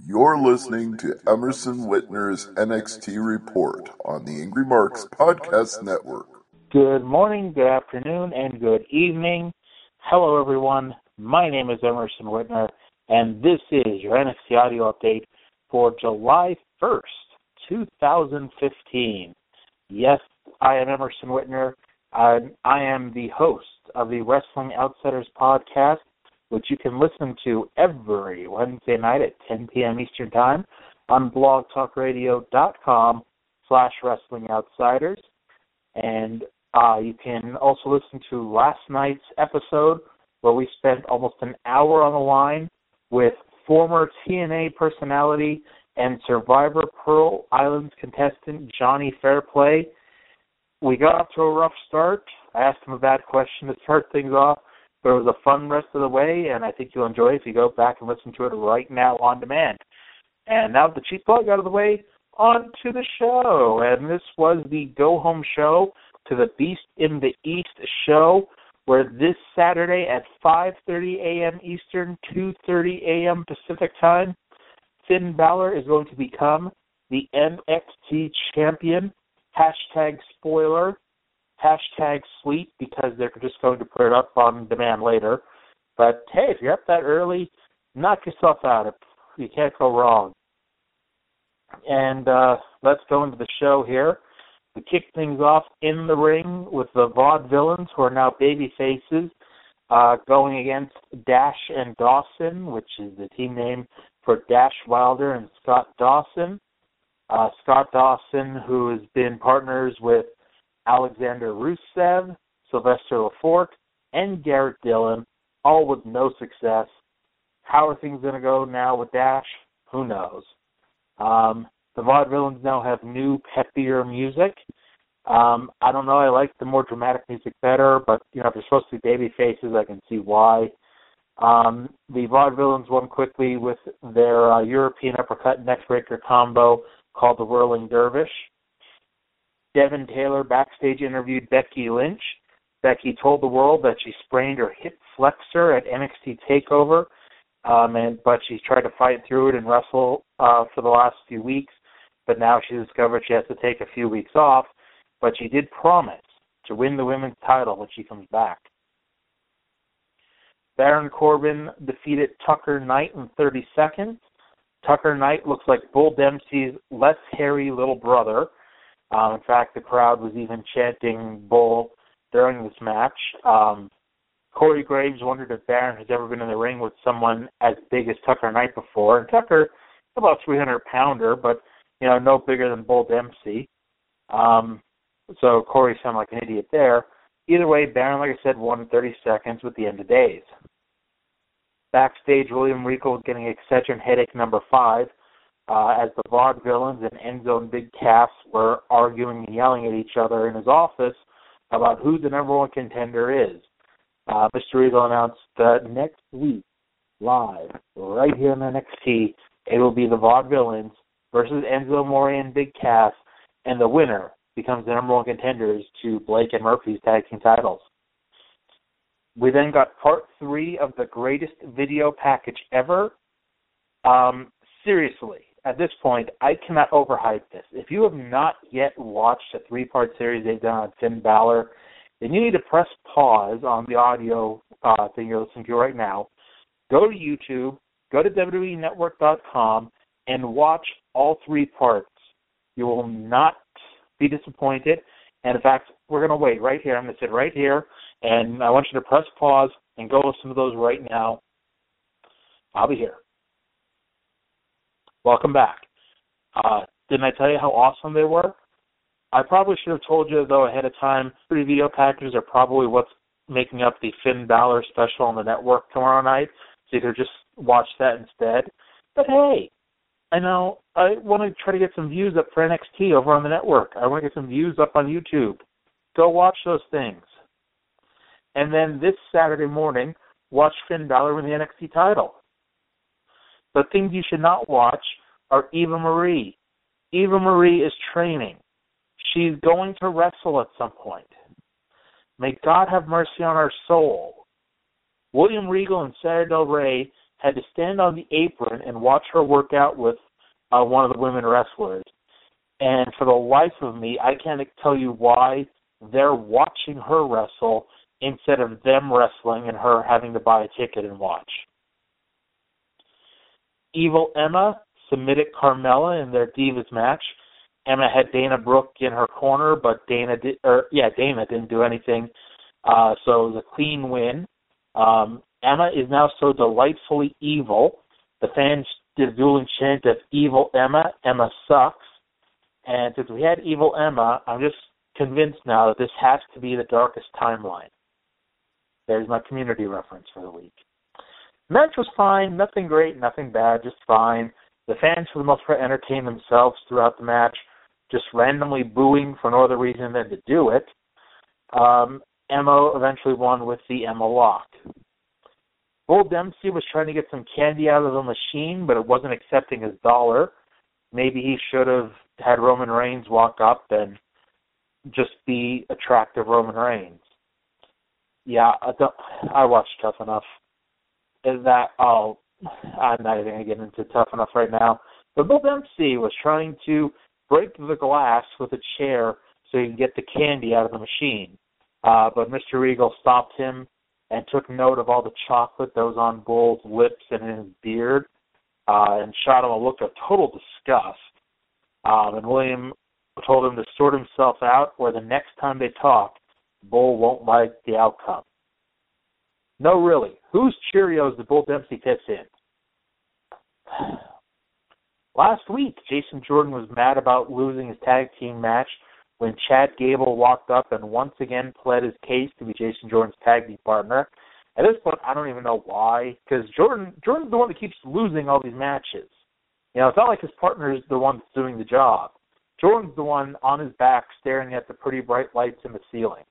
You're listening to Emerson Whitner's NXT Report on the Angry Marks Podcast Network. Good morning, good afternoon, and good evening. Hello, everyone. My name is Emerson Whitner, and this is your NXT audio update for July 1st, 2015. Yes, I am Emerson Whitner. I am the host of the Wrestling Outsiders podcast, which you can listen to every Wednesday night at 10 p.m. Eastern Time on blogtalkradio.com/wrestlingoutsiders. And you can also listen to last night's episode where we spent almost an hour on the line with former TNA personality and Survivor Pearl Islands contestant Johnny Fairplay. We got off to a rough start. I asked him a bad question to start things off, but it was a fun rest of the way, and I think you'll enjoy it if you go back and listen to it right now on demand. And now the cheap plug out of the way, on to the show. And this was the go-home show to the Beast in the East show, where this Saturday at 5:30 a.m. Eastern, 2:30 a.m. Pacific Time, Finn Balor is going to become the NXT champion. Hashtag spoiler. Hashtag sleep, because they're just going to put it up on demand later. But hey, if you're up that early, knock yourself out. You can't go wrong. And let's go into the show here. We kick things off in the ring with the Vaudevillians, who are now baby faces, going against Dash and Dawson, which is the team name for Dash Wilder and Scott Dawson. Scott Dawson, who has been partners with Alexander Rusev, Sylvester Lefort, and Garrett Dillon, all with no success. How are things going to go now with Dash? Who knows? The Vaudevillains now have new, peppier music. I don't know, I like the more dramatic music better, but if they're supposed to be baby faces, I can see why. The Vaudevillains won quickly with their European uppercut neckbreaker combo called the Whirling Dervish. Devin Taylor backstage interviewed Becky Lynch. Becky told the world that she sprained her hip flexor at NXT TakeOver, but she tried to fight through it and wrestle for the last few weeks, but now she discovered she has to take a few weeks off, but she did promise to win the women's title when she comes back. Baron Corbin defeated Tucker Knight in 30 seconds. Tucker Knight looks like Bull Dempsey's less hairy little brother. In fact, the crowd was even chanting Bull during this match. Corey Graves wondered if Baron has ever been in the ring with someone as big as Tucker Knight before. And Tucker, about 300-pounder, but no bigger than Bull Dempsey. So Corey sounded like an idiot there. Either way, Baron, like I said, won in 30 seconds with the end of days. Backstage, William Regal was getting Excedrin headache number 5 as the Vaudevillains and Enzo and Big Cass were arguing and yelling at each other in his office about who the number one contender is. Mr. Regal announced that next week, live, right here on NXT, it will be the Vaudevillains versus Enzo Amore and Big Cass, and the winner becomes the number one contenders to Blake and Murphy's tag team titles. We then got part 3 of the greatest video package ever. Seriously, at this point, I cannot overhype this. If you have not yet watched a 3-part series they've done on Finn Balor, then you need to press pause on the audio thing you're listening to right now. Go to YouTube, go to WWEnetwork.com, and watch all 3 parts. You will not be disappointed. And in fact, we're going to wait right here. I'm going to sit right here, and I want you to press pause and go listen to those right now. I'll be here. Welcome back. Didn't I tell you how awesome they were? I probably should have told you, though, ahead of time. 3 video packages are probably what's making up the Finn Balor special on the network tomorrow night, so you could just watch that instead. But hey, I know I want to try to get some views up for NXT over on the network. I want to get some views up on YouTube. Go watch those things. And then this Saturday morning, watch Finn Balor win the NXT title. The things you should not watch are Eva Marie. Eva Marie is training. She's going to wrestle at some point. May God have mercy on our soul. William Regal and Sarah Del Rey had to stand on the apron and watch her work out with one of the women wrestlers. And for the life of me, I can't tell you why they're watching her wrestle instead of them wrestling and her having to buy a ticket and watch. Evil Emma submitted Carmella in their Divas match. Emma had Dana Brooke in her corner, but Dana didn't do anything, so it was a clean win. Emma is now so delightfully evil. The fans did a dueling chant of Evil Emma, Emma sucks. And since we had Evil Emma, I'm just convinced now that this has to be the darkest timeline. There's my community reference for the week. Match was fine, nothing great, nothing bad, just fine. The fans, for the most part, entertained themselves throughout the match, just randomly booing for no other reason than to do it. Emma eventually won with the Emma lock. Bull Dempsey was trying to get some candy out of the machine, but it wasn't accepting his dollar. Maybe he should have had Roman Reigns walk up and just be attractive Roman Reigns. Yeah, I watched Tough Enough. I'm not even going to get into Tough Enough right now. But Bull Dempsey was trying to break the glass with a chair so he could get the candy out of the machine. But Mr. Regal stopped him and took note of all the chocolate that was on Bull's lips and in his beard, and shot him a look of total disgust. And William told him to sort himself out, or the next time they talk, Bull won't like the outcome. No, really. Whose Cheerios did Bull Dempsey tips in? Last week, Jason Jordan was mad about losing his tag team match when Chad Gable walked up and once again pled his case to be Jason Jordan's tag team partner. At this point, I don't even know why, because Jordan's the one that keeps losing all these matches. You know, it's not like his partner is the one that's doing the job. Jordan's the one on his back staring at the pretty bright lights in the ceiling.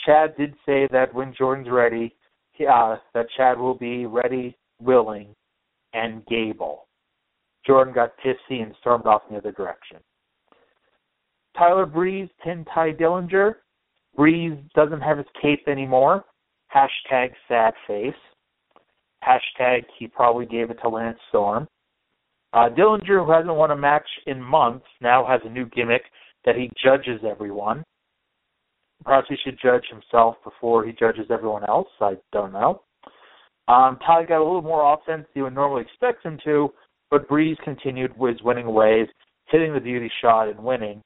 Chad did say that when Jordan's ready, that Chad will be ready, willing, and Gable. Jordan got pissy and stormed off in the other direction. Tyler Breeze pinned Ty Dillinger. Breeze doesn't have his cape anymore. Hashtag sad face. Hashtag he probably gave it to Lance Storm. Dillinger, who hasn't won a match in months, now has a new gimmick that he judges everyone. Perhaps he should judge himself before he judges everyone else. I don't know. Ty got a little more offense than you would normally expect him to, but Breeze continued with his winning ways, hitting the beauty shot and winning.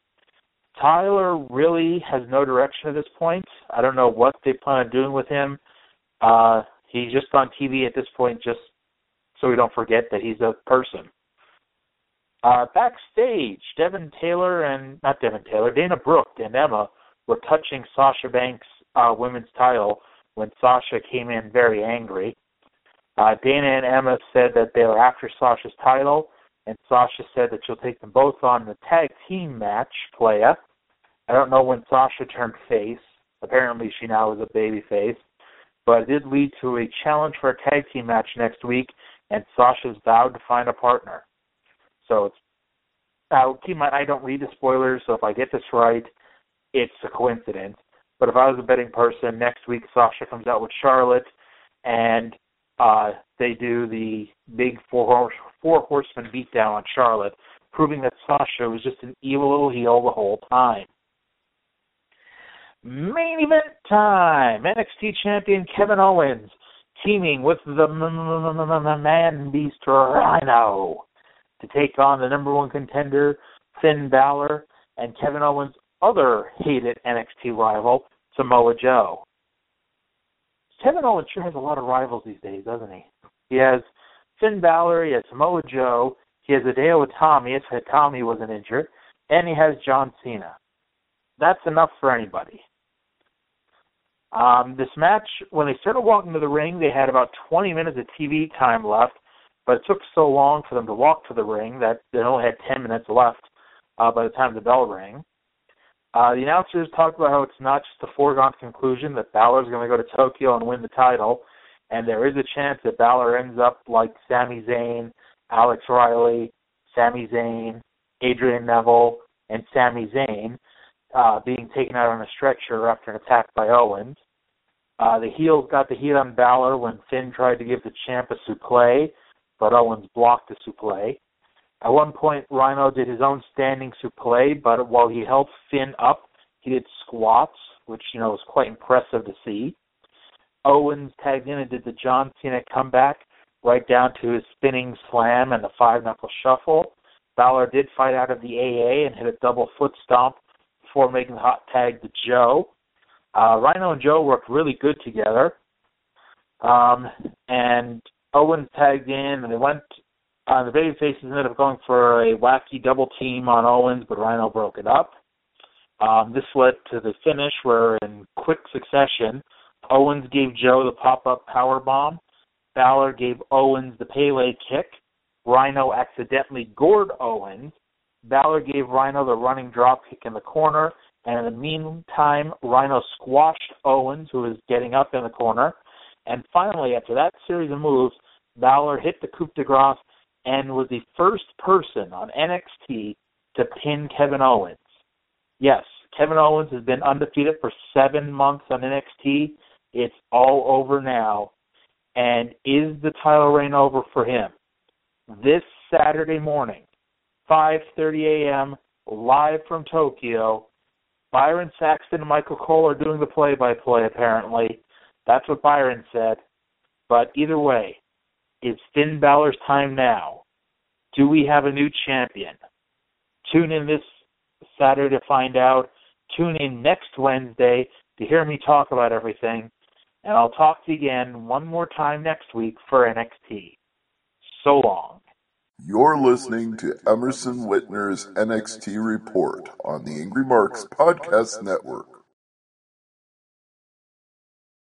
Tyler really has no direction at this point. I don't know what they plan on doing with him. He's just on TV at this point just so we don't forget that he's a person. Backstage, Dana Brooke and Emma were touching Sasha Banks' women's title when Sasha came in very angry. Dana and Emma said that they were after Sasha's title, and Sasha said that she'll take them both on the tag team match, playa. I don't know when Sasha turned face. Apparently she now is a baby face. But it did lead to a challenge for a tag team match next week, and Sasha's vowed to find a partner. So keep in mind, I don't read the spoilers, so if I get this right, it's a coincidence. But if I was a betting person, next week Sasha comes out with Charlotte, and they do the big four horseman beatdown on Charlotte, proving that Sasha was just an evil little heel the whole time. Main event time. NXT champion Kevin Owens teaming with the man beast Rhyno to take on the number one contender Finn Balor and Kevin Owens' other hated NXT rival Samoa Joe. Kevin Owens sure has a lot of rivals these days, doesn't he? He has Finn Balor, he has Samoa Joe, he has Hideo Itami if Itami wasn't injured, and he has John Cena. That's enough for anybody. This match, when they started walking to the ring, they had about 20 minutes of TV time left, but it took so long for them to walk to the ring that they only had 10 minutes left by the time the bell rang. The announcers talked about how it's not just a foregone conclusion that Balor's going to go to Tokyo and win the title, and there is a chance that Balor ends up like Sami Zayn, Alex Riley, Sami Zayn, Adrian Neville, and Sami Zayn, being taken out on a stretcher after an attack by Owens. The heels got the heat on Balor when Finn tried to give the champ a suplex, but Owens blocked the suplex. At one point, Rhyno did his own standing suplex, but while he held Finn up, he did squats, which, was quite impressive to see. Owens tagged in and did the John Cena comeback, right down to his spinning slam and the five-knuckle shuffle. Balor did fight out of the AA and hit a double foot stomp before making the hot tag to Joe. Rhyno and Joe worked really good together. And Owens tagged in, and they went the babyfaces ended up going for a wacky double team on Owens, but Rhyno broke it up. This led to the finish where, in quick succession, Owens gave Joe the pop-up powerbomb. Balor gave Owens the Pele kick. Rhyno accidentally gored Owens. Balor gave Rhyno the running drop kick in the corner, and in the meantime, Rhyno squashed Owens, who was getting up in the corner. And finally, after that series of moves, Balor hit the coup de grace and was the first person on NXT to pin Kevin Owens. Yes, Kevin Owens has been undefeated for 7 months on NXT. It's all over now. And is the title reign over for him? This Saturday morning, 5:30 a.m., live from Tokyo, Byron Saxton and Michael Cole are doing the play-by-play, apparently. That's what Byron said. But either way, it's Finn Balor's time now. Do we have a new champion? Tune in this Saturday to find out. Tune in next Wednesday to hear me talk about everything. And I'll talk to you again one more time next week for NXT. So long. You're listening to Emerson Whitner's NXT Report on the Angry Marks Podcast Network.